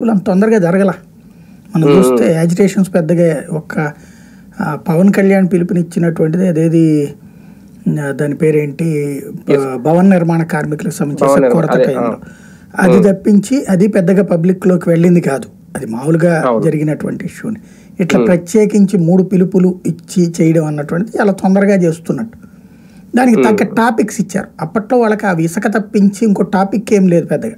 అంత తొందరగా జరగల. మనం చూస్తే యాజిటేషన్స్ పెద్దగా ఒక పవన్ కళ్యాణ్ పిలుపునిచ్చినటువంటిది అదేది దాని పేరేంటి భవన నిర్మాణ కార్మికులకు సంబంధించిన కొరత టైంలో అది తప్పించి అది పెద్దగా పబ్లిక్లోకి వెళ్ళింది కాదు. అది మామూలుగా జరిగినటువంటి ఇష్యూని ఇట్లా ప్రత్యేకించి 3 పిలుపులు ఇచ్చి చేయడం అన్నటువంటిది చాలా తొందరగా చేస్తున్నట్టు. దానికి తగ్గ టాపిక్స్ ఇచ్చారు. అప్పట్లో వాళ్ళకి ఆ ఇసుక తప్పించి ఇంకో టాపిక్ ఏం లేదు పెద్దగా.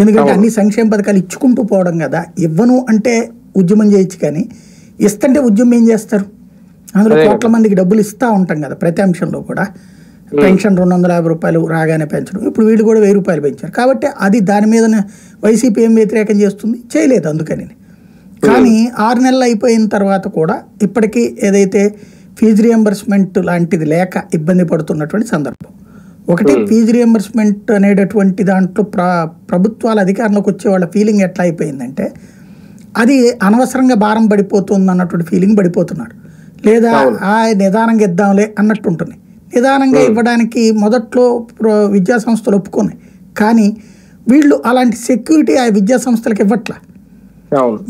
ఎందుకంటే అన్ని సంక్షేమ పథకాలు ఇచ్చుకుంటూ పోవడం కదా. ఇవ్వను అంటే ఉద్యమం చేయొచ్చు, కానీ ఇస్తుంటే ఉద్యమం ఏం చేస్తారు? అందులో కోట్ల మందికి డబ్బులు ఇస్తూ ఉంటాం కదా. ప్రతి అంశంలో కూడా పెన్షన్ 250 రూపాయలు రాగానే పెంచడం, ఇప్పుడు వీళ్ళు కూడా 1000 రూపాయలు పెంచారు. కాబట్టి అది దాని మీద వైసీపీ ఏం వ్యతిరేకం చేస్తుంది? చేయలేదు. అందుకని కానీ 6 నెలలు అయిపోయిన తర్వాత కూడా ఇప్పటికీ ఏదైతే ఫీజు రియంబర్స్మెంట్ లాంటిది లేక ఇబ్బంది పడుతున్నటువంటి సందర్భం. ఒకటి ఫీజు రియంబర్స్మెంట్ అనేటటువంటి దాంట్లో ప్రభుత్వాల అధికారంలోకి వచ్చే వాళ్ళ ఫీలింగ్ ఎట్లా అయిపోయిందంటే అది అనవసరంగా భారం పడిపోతుంది అన్నటువంటి ఫీలింగ్ పడిపోతున్నారు. లేదా నిదానంగా ఇద్దాంలే అన్నట్టు ఉంటుంది. నిదానంగా ఇవ్వడానికి మొదట్లో విద్యా సంస్థలు ఒప్పుకున్నాయి, కానీ వీళ్ళు అలాంటి సెక్యూరిటీ ఆ విద్యా సంస్థలకు ఇవ్వట్లా.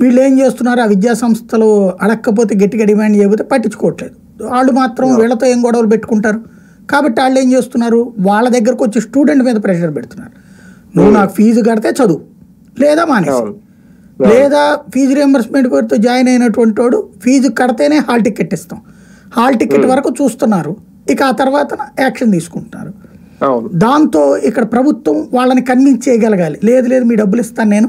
వీళ్ళు ఏం చేస్తున్నారు? ఆ విద్యా సంస్థలు అడగకపోతే గట్టిగా డిమాండ్ చేయకపోతే పట్టించుకోవట్లేదు. వాళ్ళు మాత్రం వీళ్ళతో ఏం గొడవలు పెట్టుకుంటారు. కాబట్టి వాళ్ళు ఏం చేస్తున్నారు? వాళ్ళ దగ్గరకు వచ్చి స్టూడెంట్ మీద ప్రెషర్ పెడుతున్నారు. నువ్వు నాకు ఫీజు కడితే చదువు, లేదా మానేసి, లేదా ఫీజు రియంబర్స్మెంట్ పేరుతో జాయిన్ అయినటువంటి వాడు ఫీజు కడితేనే హాల్ టికెట్ ఇస్తాం. హాల్ టికెట్ వరకు చూస్తున్నారు, ఇక ఆ తర్వాత యాక్షన్ తీసుకుంటున్నారు. దాంతో ఇక్కడ ప్రభుత్వం వాళ్ళని కన్విన్స్ చేయగలగాలి. లేదు లేదు మీ డబ్బులు ఇస్తాను నేను,